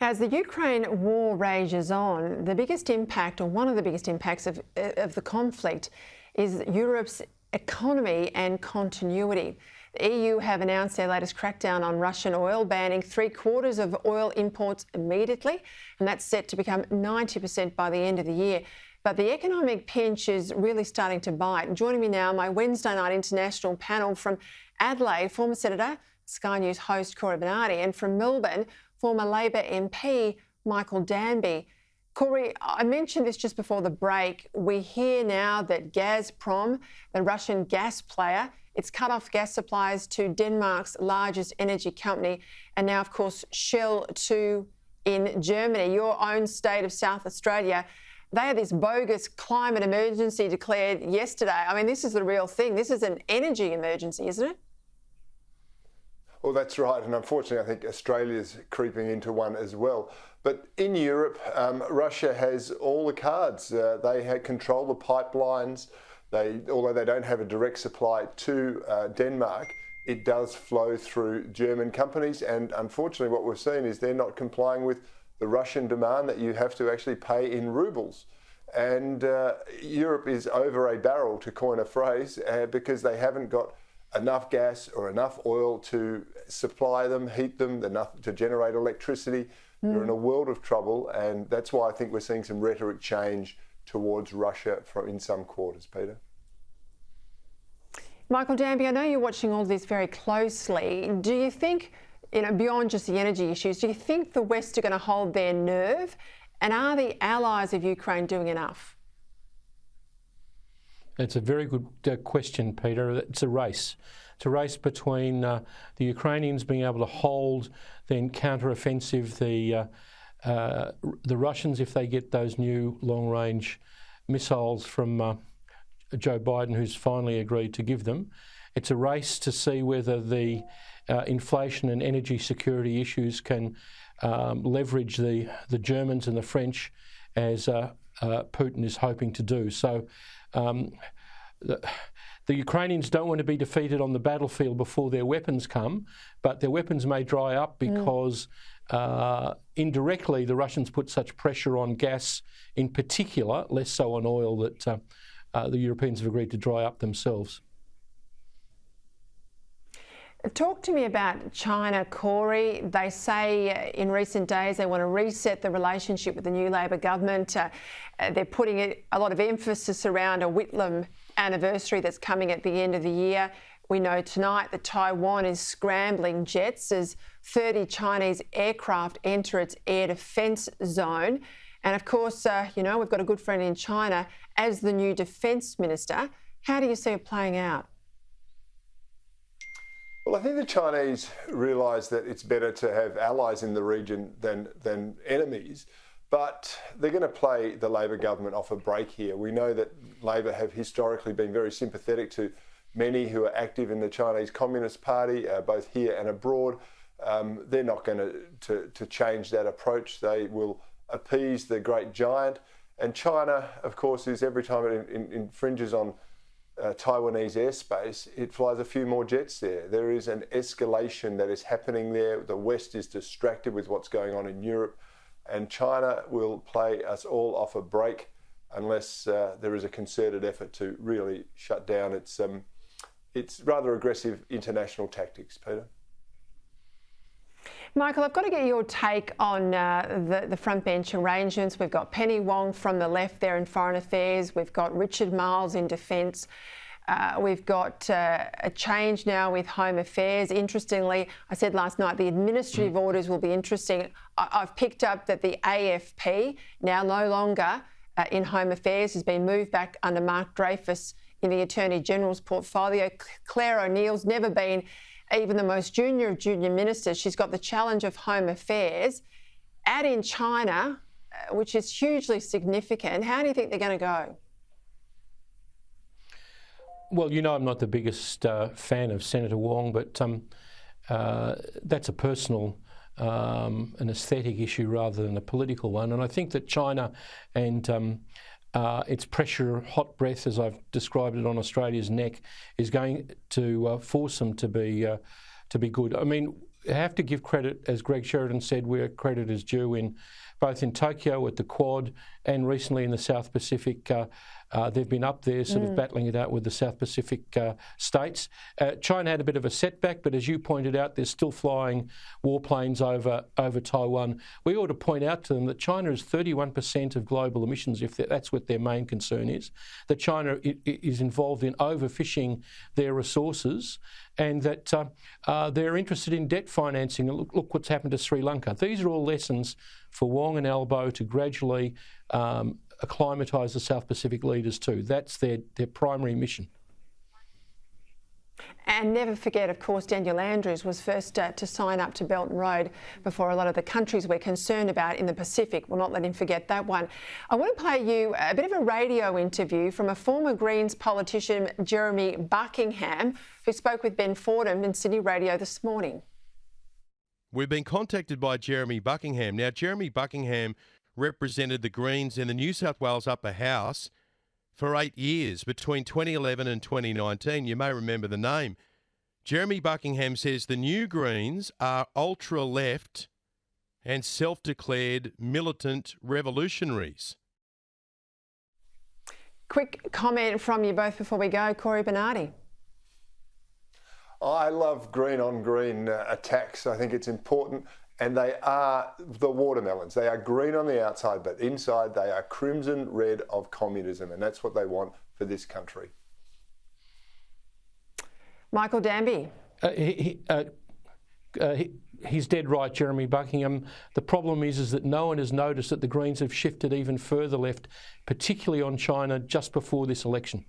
As the Ukraine war rages on, the biggest impact, or one of the biggest impacts of the conflict, is Europe's economy and continuity. The EU have announced their latest crackdown on Russian oil, banning 3/4 of oil imports immediately, and that's set to become 90% by the end of the year. But the economic pinch is really starting to bite. And joining me now, my Wednesday night international panel from Adelaide, former Senator, Sky News host Cory Bernardi, and from Melbourne, former Labor MP Michael Danby. Cory, I mentioned this just before the break. We hear now that Gazprom, the Russian gas player, it's cut off gas supplies to Denmark's largest energy company, and now, of course, Shell too in Germany, your own state of South Australia. They had this bogus climate emergency declared yesterday. I mean, this is the real thing. This is an energy emergency, isn't it? Well, that's right. And unfortunately, I think Australia's creeping into one as well. But in Europe, Russia has all the cards. They control the pipelines. Although they don't have a direct supply to Denmark, it does flow through German companies. And unfortunately, what we've seen is they're not complying with the Russian demand that you have to actually pay in rubles. And Europe is over a barrel, to coin a phrase, because they haven't got enough gas or enough oil to supply them, heat them, enough to generate electricity. They're in a world of trouble, and that's why I think we're seeing some rhetoric change towards Russia in some quarters, Peter. Michael Danby, I know you're watching all this very closely. Do you think, beyond just the energy issues, do you think the West are going to hold their nerve? And are the allies of Ukraine doing enough? It's a very good question, Peter. It's a race. It's a race between the Ukrainians being able to hold, then counter-offensive the Russians if they get those new long-range missiles from Joe Biden, who's finally agreed to give them. It's a race to see whether the inflation and energy security issues can leverage the Germans and the French, as Putin is hoping to do. So the Ukrainians don't want to be defeated on the battlefield before their weapons come, but their weapons may dry up because indirectly the Russians put such pressure on gas in particular, less so on oil, that the Europeans have agreed to dry up themselves. Talk to me about China, Cory. They say in recent days they want to reset the relationship with the new Labor government. They're putting a lot of emphasis around a Whitlam anniversary that's coming at the end of the year. We know tonight that Taiwan is scrambling jets as 30 Chinese aircraft enter its air defence zone. And of course, we've got a good friend in China as the new defence minister. How do you see it playing out? Well, I think the Chinese realise that it's better to have allies in the region than enemies, but they're going to play the Labor government off a break here. We know that Labor have historically been very sympathetic to many who are active in the Chinese Communist Party, both here and abroad. They're not going to change that approach. They will appease the great giant. And China, of course, is every time it infringes on Taiwanese airspace, it flies a few more jets there. There is an escalation that is happening there. The West is distracted with what's going on in Europe, and China will play us all off a break unless there is a concerted effort to really shut down its rather aggressive international tactics, Peter. Michael, I've got to get your take on the front bench arrangements. We've got Penny Wong from the left there in Foreign Affairs. We've got Richard Marles in Defence. We've got a change now with Home Affairs. Interestingly, I said last night the administrative orders will be interesting. I've picked up that the AFP, now no longer in Home Affairs, has been moved back under Mark Dreyfus in the Attorney General's portfolio. Claire O'Neill's never been even the most junior of junior ministers. She's got the challenge of Home Affairs. Add in China, which is hugely significant. How do you think they're going to go? Well, I'm not the biggest fan of Senator Wong, but that's a personal an aesthetic issue rather than a political one. And I think that China and its pressure, hot breath, as I've described it, on Australia's neck, is going to force them to be good. I mean, have to give credit, as Greg Sheridan said, where credit is due in both in Tokyo at the Quad and recently in the South Pacific. They've been up there sort of battling it out with the South Pacific states. China had a bit of a setback, but as you pointed out, they're still flying warplanes over Taiwan. We ought to point out to them that China is 31% of global emissions, if that's what their main concern is, that China is involved in overfishing their resources, and that they're interested in debt financing. Look what's happened to Sri Lanka. These are all lessons for Wong and Albo to gradually acclimatise the South Pacific leaders too. That's their primary mission. And never forget, of course, Daniel Andrews was first to sign up to Belt and Road before a lot of the countries we're concerned about in the Pacific. We'll not let him forget that one. I want to play you a bit of a radio interview from a former Greens politician, Jeremy Buckingham, who spoke with Ben Fordham in Sydney Radio this morning. We've been contacted by Jeremy Buckingham. Now, Jeremy Buckingham represented the Greens in the New South Wales Upper House for 8 years, between 2011 and 2019. You may remember the name. Jeremy Buckingham says the new Greens are ultra-left and self-declared militant revolutionaries. Quick comment from you both before we go. Cory Bernardi. I love green on green attacks. I think it's important. And they are the watermelons. They are green on the outside, but inside they are crimson red of communism. And that's what they want for this country. Michael Danby. He's dead right, Jeremy Buckingham. The problem is that no one has noticed that the Greens have shifted even further left, particularly on China, just before this election.